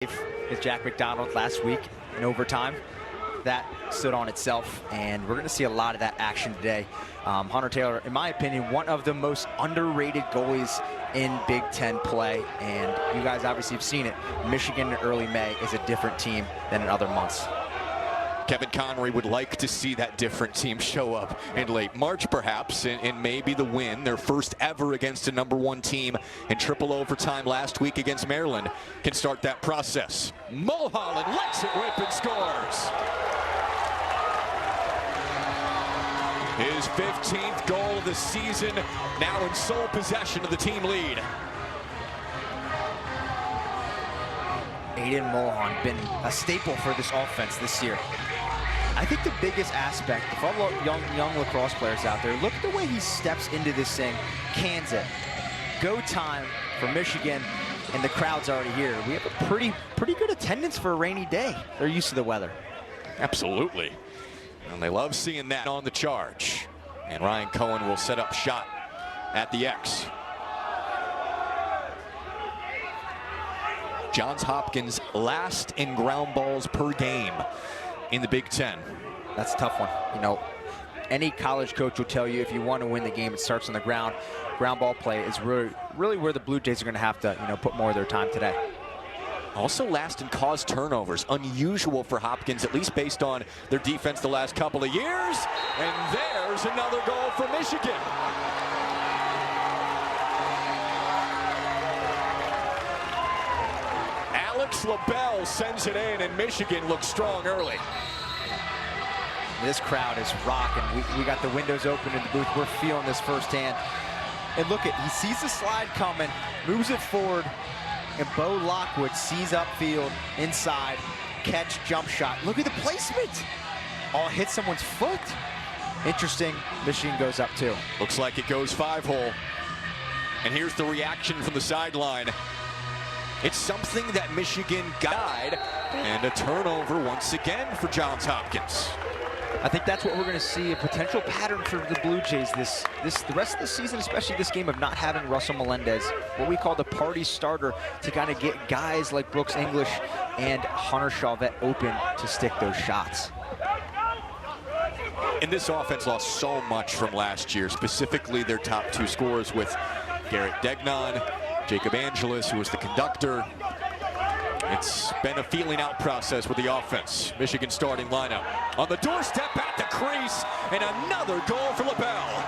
With Jack McDonald last week in overtime. That stood on itself, and we're going to see a lot of that action today. Hunter Taylor, in my opinion, one of the most underrated goalies in Big Ten play, and you guys obviously have seen it. Michigan in early May is a different team than in other months. Kevin Connery would like to see that different team show up in late March, perhaps, and maybe the win, their first ever against a #1 team in triple overtime last week against Maryland, can start that process. Mulholland lets it rip and scores. His 15th goal of the season, now in sole possession of the team lead. Aiden Mulholland been a staple for this offense this year. I think the biggest aspect, if all young lacrosse players out there, look at the way he steps into this thing, cans it. Go time for Michigan, and the crowd's already here. We have a pretty good attendance for a rainy day. They're used to the weather. Absolutely. And they love seeing that on the charge. And Ryan Cohen will set up shot at the X. Johns Hopkins last in ground balls per game in the Big Ten. That's a tough one. You know, any college coach will tell you if you want to win the game, it starts on the ground. Ground ball play is really where the Blue Jays are going to have to, put more of their time today. Also last in caused turnovers. Unusual for Hopkins, at least based on their defense the last couple of years. And there's another goal for Michigan. Alex LaBelle sends it in, and Michigan looks strong early. This crowd is rocking. We got the windows open in the booth. We're feeling this firsthand. And look he sees the slide coming, moves it forward, and Bo Lockwood sees upfield, inside, catch, jump shot. Look at the placement. Oh, hit someone's foot. Interesting, Michigan goes up too. Looks like it goes 5-hole. And here's the reaction from the sideline. It's something that Michigan guide, and a turnover once again for Johns Hopkins. I think that's what we're going to see, a potential pattern for the Blue Jays the rest of the season, especially this game, of not having Russell Melendez, what we call the party starter, to kind of get guys like Brooks English and Hunter Chavette open to stick those shots. And this offense lost so much from last year, specifically their top 2 scorers with Garrett Degnan, Jacob Angelis, who was the conductor. It's been a feeling out process with the offense. Michigan starting lineup on the doorstep at the crease, and another goal for LaBelle.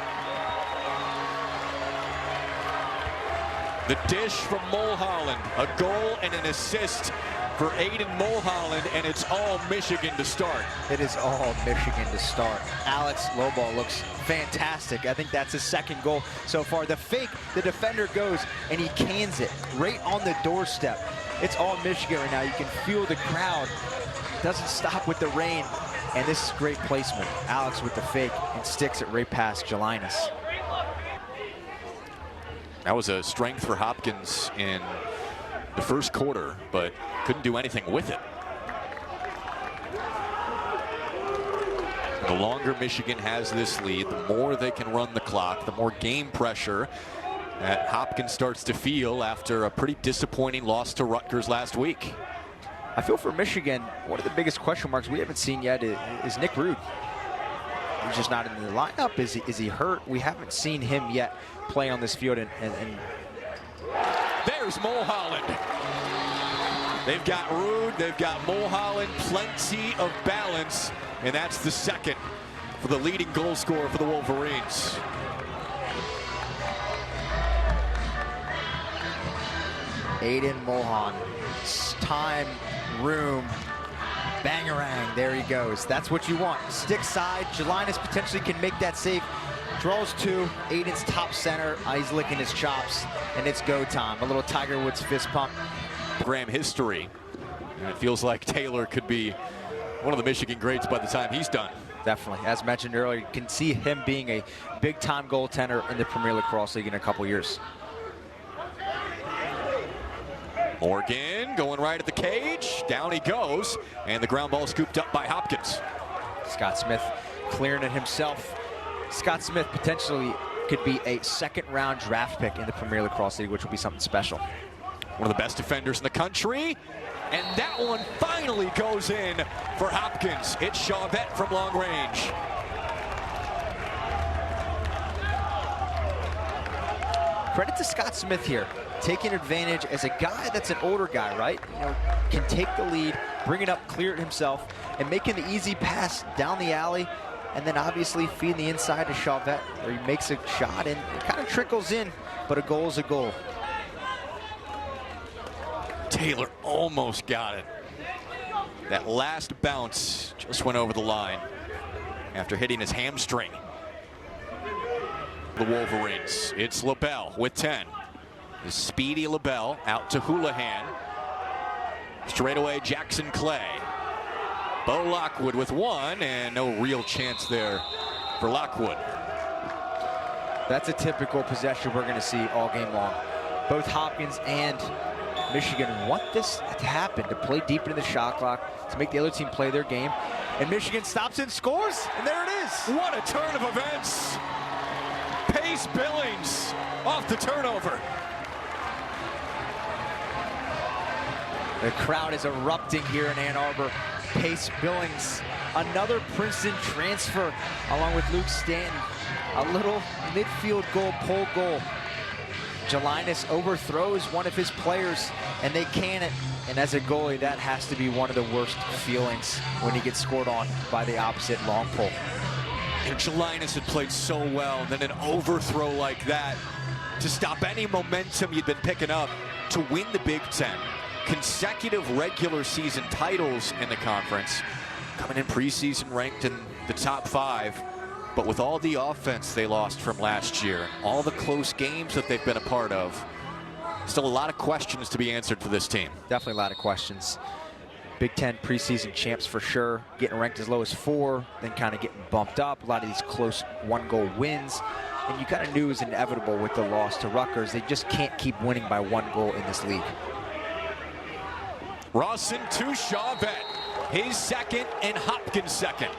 The dish from Mulholland, a goal and an assist for Aiden Mulholland, and it's all Michigan to start. It is all Michigan to start. Alex Loball looks fantastic. I think that's his 2nd goal so far. The fake, the defender goes, and he cans it right on the doorstep. It's all Michigan right now. You can feel the crowd. Doesn't stop with the rain, and this is great placement. Alex with the fake and sticks it right past Jelinas. That was a strength for Hopkins in the first quarter, but couldn't do anything with it. The longer Michigan has this lead, the more they can run the clock, the more game pressure that Hopkins starts to feel after a pretty disappointing loss to Rutgers last week. I feel for Michigan, one of the biggest question marks we haven't seen yet is Nick Rude. He's just not in the lineup. Is he hurt? We haven't seen him yet play on this field. And there's Mulholland. They've got Rude, they've got Mulholland, plenty of balance, and that's the 2nd for the leading goal scorer for the Wolverines. Aiden Mulholland, time, room, bangarang, there he goes. That's what you want. Stick side, Jelinas potentially can make that save. Draws 2, Aiden's top center, he's licking his chops, and it's go time. A little Tiger Woods fist pump. Program history, and it feels like Taylor could be one of the Michigan greats by the time he's done. Definitely, as mentioned earlier, you can see him being a big-time goaltender in the Premier Lacrosse League in a couple years. Morgan going right at the cage. Down he goes. And the ground ball scooped up by Hopkins. Scott Smith clearing it himself. Scott Smith potentially could be a 2nd-round draft pick in the Premier Lacrosse League, which will be something special. One of the best defenders in the country. And that one finally goes in for Hopkins. It's Chauvette from long range. Credit to Scott Smith here, taking advantage as a guy that's an older guy, right? You know, can take the lead, bring it up, clear it himself, and making the easy pass down the alley, and then obviously feeding the inside to Chauvette, where he makes a shot and it kind of trickles in, but a goal is a goal. Taylor almost got it. That last bounce just went over the line after hitting his hamstring. The Wolverines, it's LaBelle with 10. The speedy LaBelle out to Houlihan. Straight away, Jackson Clay. Bo Lockwood with 1, and no real chance there for Lockwood. That's a typical possession we're going to see all game long. Both Hopkins and Michigan want this to happen, to play deep into the shot clock, to make the other team play their game. And Michigan stops and scores, and there it is. What a turn of events. Pace Billings off the turnover. The crowd is erupting here in Ann Arbor. Pace Billings, another Princeton transfer, along with Luke Stanton. A little midfield goal, pole goal. Jelinas overthrows one of his players, and they can it. And as a goalie, that has to be one of the worst feelings when he gets scored on by the opposite long pole. And Jelinas had played so well, and then an overthrow like that to stop any momentum you'd been picking up to win the Big Ten. Consecutive regular season titles in the conference, coming in preseason ranked in the top 5, but with all the offense they lost from last year, all the close games that they've been a part of, still a lot of questions to be answered for this team. Definitely a lot of questions. Big Ten preseason champs for sure, getting ranked as low as 4, then kind of getting bumped up. A lot of these close 1-goal wins, and you kind of knew it was inevitable with the loss to Rutgers. They just can't keep winning by 1 goal in this league. Rawson to Chauvette, his second and Hopkins' second.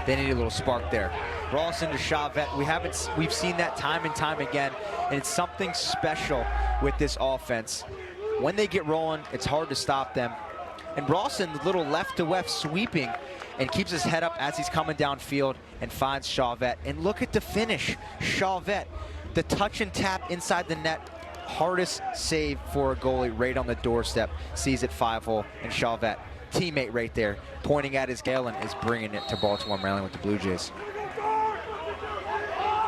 They need a little spark there. Rawson to Chauvette. We've seen that time and time again, and it's something special with this offense. When they get rolling, it's hard to stop them. And Rawson, the little left to left sweeping, and keeps his head up as he's coming downfield and finds Chauvette. And look at the finish. Chauvette, the touch and tap inside the net. Hardest save for a goalie, right on the doorstep. Sees it 5-hole, and Chauvette, teammate right there, pointing at his scale and is bringing it to Baltimore, Maryland with the Blue Jays.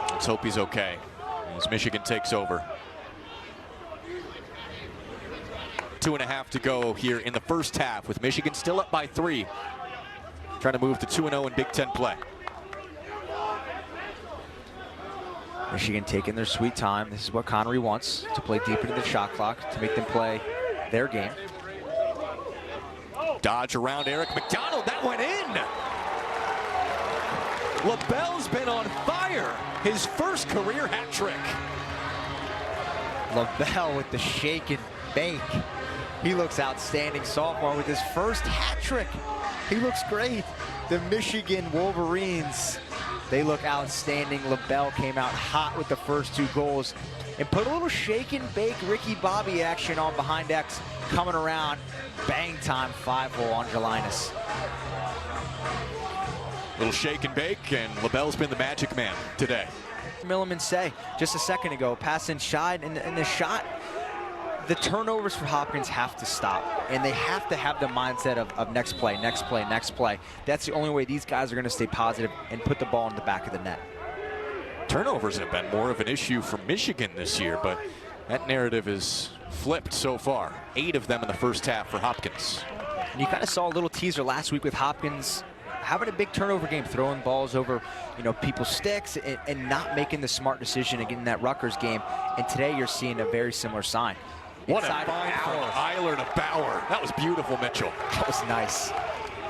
Let's hope he's okay as Michigan takes over. 2.5 to go here in the first half, with Michigan still up by 3. Trying to move to 2-0 in Big Ten play. Michigan taking their sweet time. This is what Connery wants, to play deep into the shot clock, to make them play their game. Dodge around Eric McDonald, that went in. LaBelle's been on fire. His first career hat trick. LaBelle with the shake and bake. He looks outstanding, sophomore, with his first hat trick. He looks great. The Michigan Wolverines, they look outstanding. LaBelle came out hot with the first 2 goals and put a little shake and bake Ricky Bobby action on behind X, coming around. Bang time, 5-hole on Jelinas. Little shake and bake, and LaBelle's been the magic man today. Milliman say just a second ago, pass inside, and the shot, the turnovers for Hopkins have to stop, and they have to have the mindset of next play, next play, next play. That's the only way these guys are going to stay positive and put the ball in the back of the net. Turnovers have been more of an issue for Michigan this year, but that narrative is flipped so far. 8 of them in the first half for Hopkins. And you kind of saw a little teaser last week with Hopkins having a big turnover game, throwing balls over, people's sticks and not making the smart decision again in that Rutgers game. And today you're seeing a very similar sign. What a fine from Eiler to Bauer. That was beautiful, Mitchell. That was nice.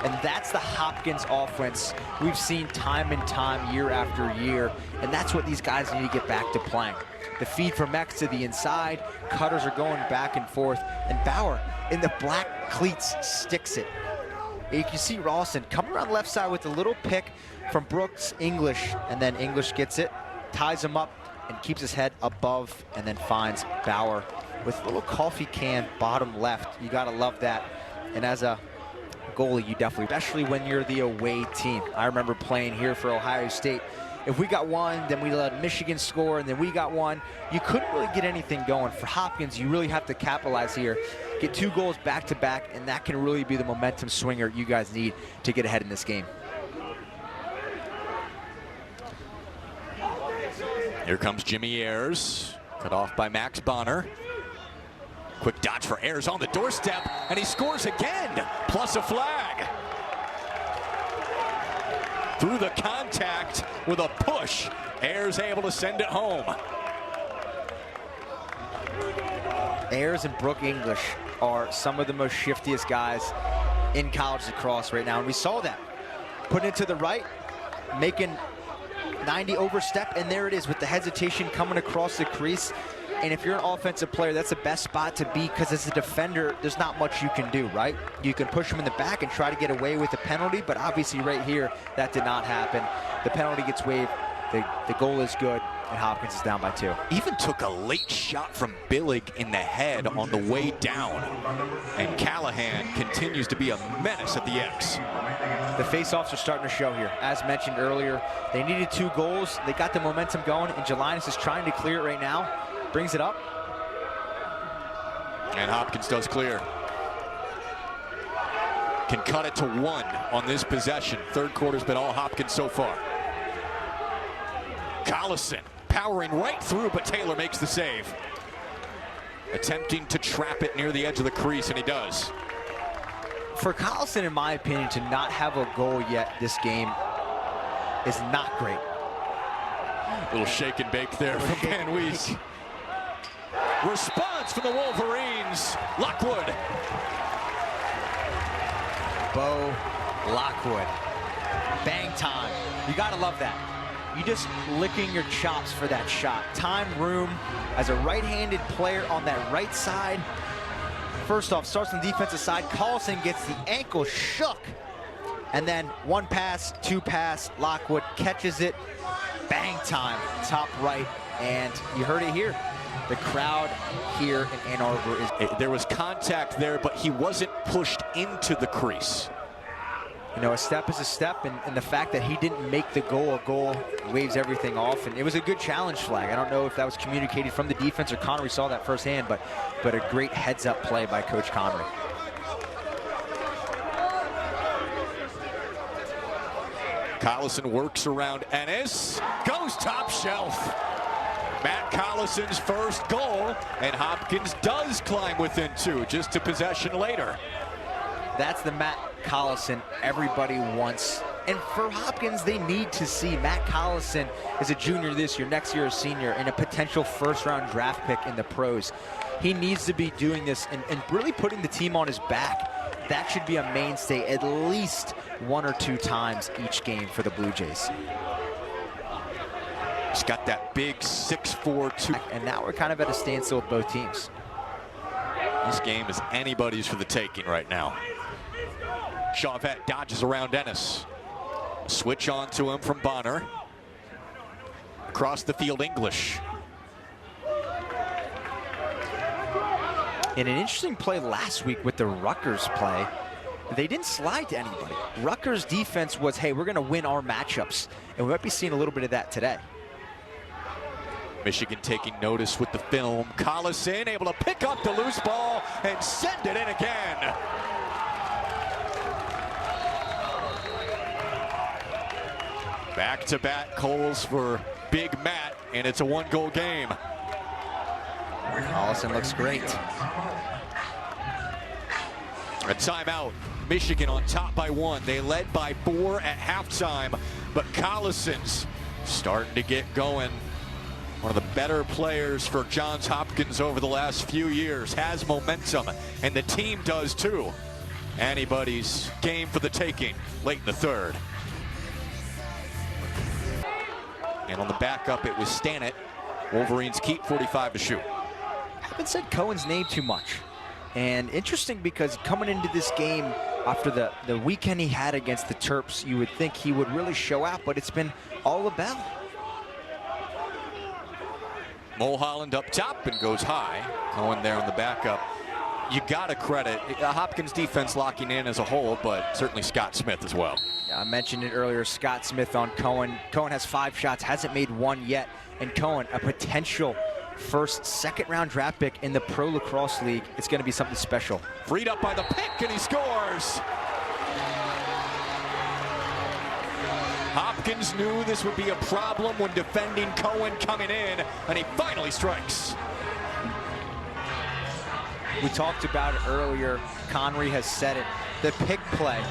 And that's the Hopkins offense we've seen time and time, year after year. And that's what these guys need to get back to playing. The feed from X to the inside, cutters are going back and forth, and Bauer in the black cleats sticks it. You can see Rawson coming around the left side with a little pick from Brooks English, and then English gets it, ties him up, and keeps his head above and then finds Bauer with a little coffee can bottom left. You gotta love that. And as a goalie, you definitely, especially when you're the away team. I remember playing here for Ohio State. If we got one, then we let Michigan score, and then we got one. You couldn't really get anything going. For Hopkins, you really have to capitalize here. Get 2 goals back-to-back, and that can really be the momentum swinger you guys need to get ahead in this game. Here comes Jimmy Ayers, cut off by Max Bonner. Quick dodge for Ayers on the doorstep, and he scores again, plus a flag. Through the contact with a push, Ayers able to send it home. Ayers and Brooke English are some of the most shiftiest guys in college lacrosse right now, and we saw that. Putting it to the right, making 90 overstep, and there it is with the hesitation coming across the crease. And if you're an offensive player, that's the best spot to be, because as a defender, there's not much you can do, right? You can push him in the back and try to get away with the penalty, but obviously right here, that did not happen. The penalty gets waived, the goal is good, and Hopkins is down by 2. Even took a late shot from Billig in the head on the way down. And Callahan continues to be a menace at the X. The face-offs are starting to show here. As mentioned earlier, they needed 2 goals. They got the momentum going, and Jelinas is trying to clear it right now. Brings it up. And Hopkins does clear. Can cut it to 1 on this possession. Third quarter's been all Hopkins so far. Collison powering right through, but Taylor makes the save. Attempting to trap it near the edge of the crease, and he does. For Collison, in my opinion, to not have a goal yet this game is not great. A little shake and bake there from Van Wees. Response from the Wolverines. Lockwood. Bo Lockwood. Bang time. You gotta love that. You just licking your chops for that shot. Time, room, as a right-handed player on that right side. First off, starts on the defensive side. Collison gets the ankle shook. And then 1 pass, 2 pass, Lockwood catches it. Bang time, top right, and you heard it here. The crowd here in Ann Arbor is... There was contact there, but he wasn't pushed into the crease. You know, a step is a step, and the fact that he didn't make the goal a goal waves everything off, and it was a good challenge flag. I don't know if that was communicated from the defense or Connery saw that firsthand, but a great heads-up play by Coach Connery. Collison works around Ennis, goes top shelf. Matt Collison's first goal, and Hopkins does climb within 2, just to possession later. That's the Matt Collison everybody wants. And for Hopkins, they need to see Matt Collison is a junior this year, next year a senior, and a potential first-round draft pick in the pros. He needs to be doing this and really putting the team on his back. That should be a mainstay at least 1 or 2 times each game for the Blue Jays. He's got that big 6'4", and now we're kind of at a standstill with both teams. This game is anybody's for the taking right now. Chauvette dodges around Ennis. Switch on to him from Bonner. Across the field, English. In an interesting play last week with the Rutgers play, they didn't slide to anybody. Rutgers' defense was, hey, we're going to win our matchups, and we might be seeing a little bit of that today. Michigan taking notice with the film. Collison able to pick up the loose ball and send it in again. Back-to-back goals for Big Matt, and it's a 1-goal game. Collison looks great. A timeout. Michigan on top by 1. They led by 4 at halftime, but Collison's starting to get going. One of the better players for Johns Hopkins over the last few years. Has momentum, and the team does too. Anybody's game for the taking late in the 3rd. And on the backup, it was Stannett. Wolverines keep 45 to shoot. Haven't said Cohen's name too much. And interesting because coming into this game after the weekend he had against the Terps, you would think he would really show out, but it's been all about. Mulholland up top and goes high. Cohen there on the backup. You got to credit Hopkins defense locking in as a whole, but certainly Scott Smith as well. Yeah, I mentioned it earlier, Scott Smith on Cohen. Cohen has 5 shots, hasn't made one yet. And Cohen, a potential second round draft pick in the Pro Lacrosse League. It's going to be something special. Freed up by the pick, and he scores. Hopkins knew this would be a problem when defending Cohen coming in, and he finally strikes. We talked about it earlier. Connery has said it. The pick play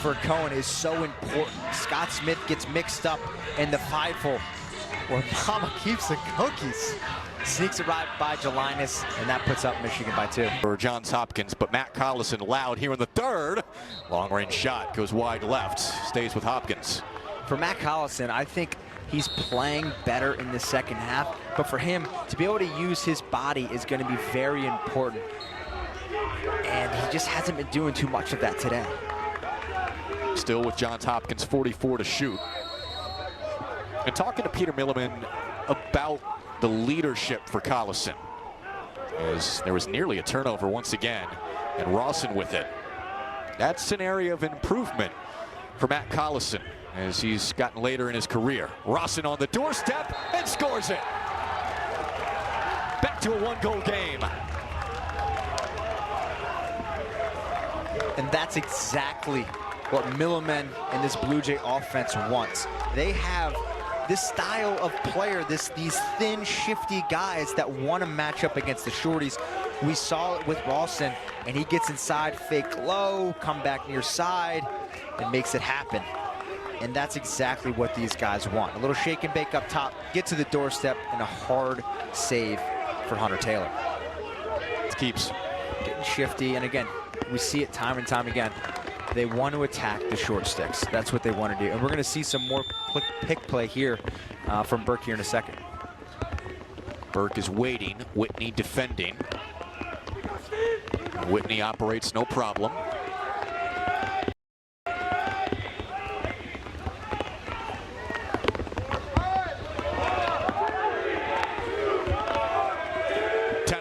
for Cohen is so important. Scott Smith gets mixed up in the 5-hole where Mama keeps the cookies. Sneaks it right by Jelinas, and that puts up Michigan by 2. For Johns Hopkins, but Matt Collison loud here in the 3rd. Long-range shot goes wide left, stays with Hopkins. For Matt Collison, I think he's playing better in the second half, but for him to be able to use his body is going to be very important. And he just hasn't been doing too much of that today. Still with Johns Hopkins, 44 to shoot. And talking to Peter Milliman about the leadership for Collison, as there was nearly a turnover once again, and Rawson with it. That's an area of improvement for Matt Collison as he's gotten later in his career. Rawson on the doorstep and scores it. Back to a 1-goal game. And that's exactly what Milliman and this Blue Jay offense wants. They have this style of player, these thin, shifty guys that want to match up against the shorties. We saw it with Rawson, and he gets inside, fake low, come back near side, and makes it happen. And that's exactly what these guys want. A little shake and bake up top, get to the doorstep, and a hard save for Hunter Taylor. It keeps getting shifty, and again, we see it time and time again. They want to attack the short sticks. That's what they want to do. And we're going to see some more pick play here from Burke here in a second. Burke is waiting, Whitney defending. Whitney operates no problem.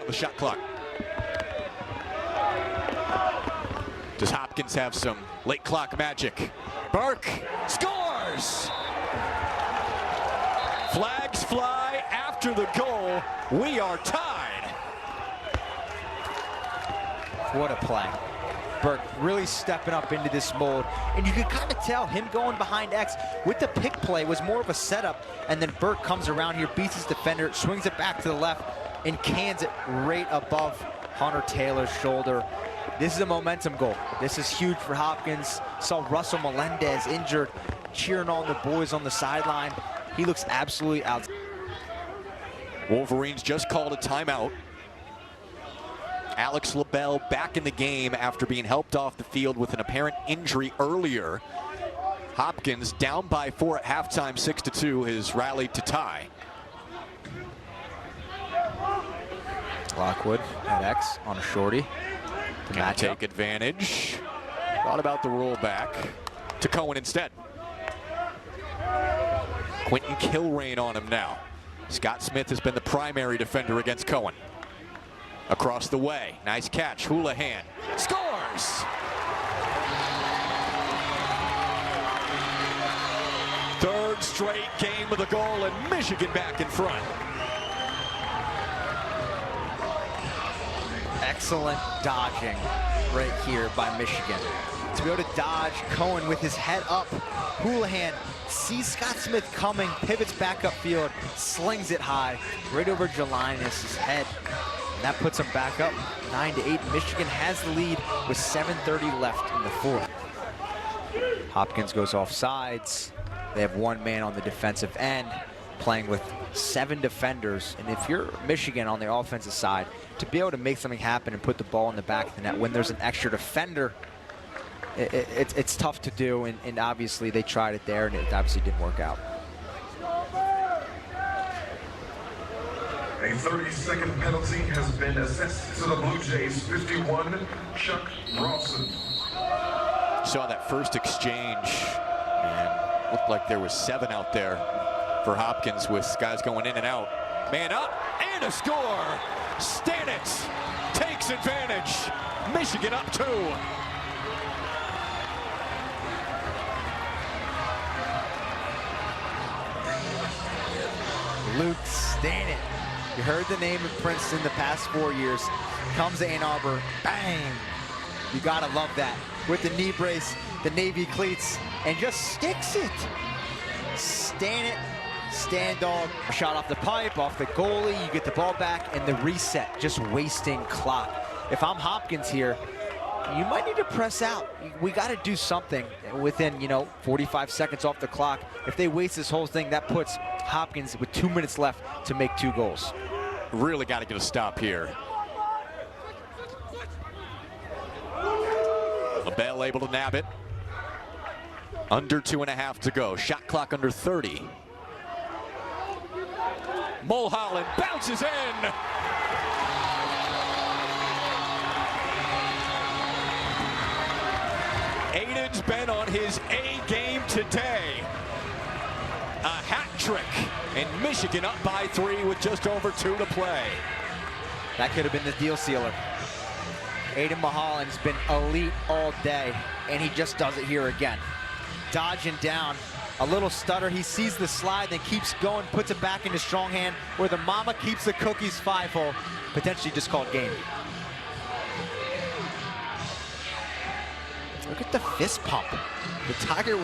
The shot clock. Does Hopkins have some late clock magic? Burke scores! Flags fly after the goal. We are tied. What a play. Burke really stepping up into this mold. And you can kind of tell him going behind X with the pick play was more of a setup. And then Burke comes around here, beats his defender, swings it back to the left, and cans it right above Hunter Taylor's shoulder. This is a momentum goal. This is huge for Hopkins. Saw Russell Melendez injured, cheering on the boys on the sideline. He looks absolutely out. Wolverines just called a timeout. Alex LaBelle back in the game after being helped off the field with an apparent injury earlier. Hopkins down by 4 at halftime, 6-2, has rallied to tie. Lockwood at X on a shorty. Can take advantage. Thought about the rollback to Cohen instead. Quentin Kilrain on him now. Scott Smith has been the primary defender against Cohen. Across the way, nice catch, Houlihan scores! Third straight game of the goal, and Michigan back in front. Excellent dodging right here by Michigan. To be able to dodge Cohen with his head up. Houlihan sees Scott Smith coming, pivots back upfield, slings it high, right over Jelinas' head. And that puts him back up 9-8. Michigan has the lead with 7:30 left in the 4th. Hopkins goes off sides. They have 1 man on the defensive end, playing with 7 defenders. And if you're Michigan on the offensive side, to be able to make something happen and put the ball in the back of the net when there's an extra defender, it's tough to do. And obviously they tried it there, and it obviously didn't work out. A 30-second penalty has been assessed to the Blue Jays. 51, Chuck Rawson. Saw that first exchange, and looked like there was 7 out there for Hopkins with guys going in and out. Man up and a score. Stanitz takes advantage. Michigan up 2. Luke Stanit. You heard the name of Princeton the past 4 years. Comes to Ann Arbor, bang! You gotta love that. With the knee brace, the navy cleats, and just sticks it. Stanit, stand dog, shot off the pipe, off the goalie, you get the ball back, and the reset, just wasting clock. If I'm Hopkins here, you might need to press out. We got to do something within, 45 seconds off the clock. If they waste this whole thing, that puts Hopkins with 2 minutes left to make 2 goals. Really got to get a stop here. LaBelle able to nab it. Under 2.5 to go. Shot clock under 30. Mulholland bounces in. Aiden's been on his A game today. A hat trick, and Michigan up by 3 with just over 2 to play. That could have been the deal sealer. Aiden Mulholland's been elite all day, and he just does it here again. Dodging down, a little stutter. He sees the slide, then keeps going, puts it back into strong hand, where the mama keeps the cookies 5-hole, potentially just called game. Look at the fist pump. The Tiger